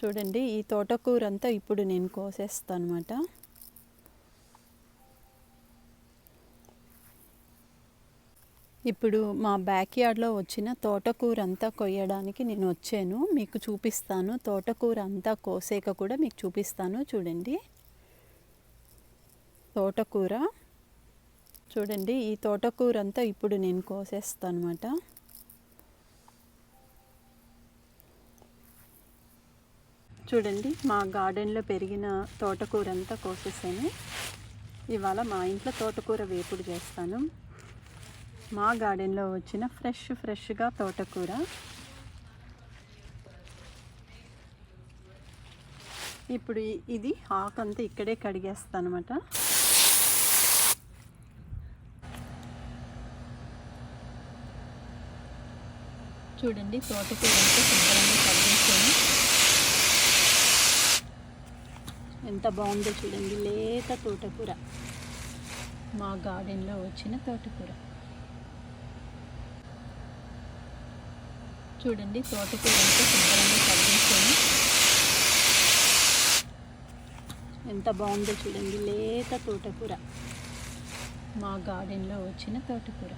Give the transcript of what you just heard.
చూడండి, ఈ తోటకూర అంతా ఇప్పుడు నేను కోసేస్తాను అన్నమాట. ఇప్పుడు మా బ్యాక్ యార్డ్లో వచ్చిన తోటకూర అంతా కొయ్యడానికి నేను వచ్చాను. మీకు చూపిస్తాను. తోటకూర అంతా కోసేక కూడా మీకు చూపిస్తాను. చూడండి, తోటకూర చూడండి, ఈ తోటకూర అంతా ఇప్పుడు నేను కోసేస్తాను అన్నమాట. చూడండి, మా గార్డెన్లో పెరిగిన తోటకూర అంతా కోసేసాను. ఇవాళ మా ఇంట్లో తోటకూర వేపుడు చేస్తాను. మా గార్డెన్లో వచ్చిన ఫ్రెష్గా తోటకూర. ఇప్పుడు ఇది ఆకంతా ఇక్కడే కడిగేస్తాను అన్నమాట. చూడండి, తోటకూర అంతా శుభ్రంగా కడిగేసాను. ఎంత బాగుందో చూడండి, లేత తోటకూర, మా గార్డెన్లో వచ్చిన తోటకూర. చూడండి, తోటకూర అంతా శుభ్రంగా కడిగేసాను. ఎంత బాగుందో చూడండి, లేత తోటకూర, మా గార్డెన్లో వచ్చిన తోటకూర.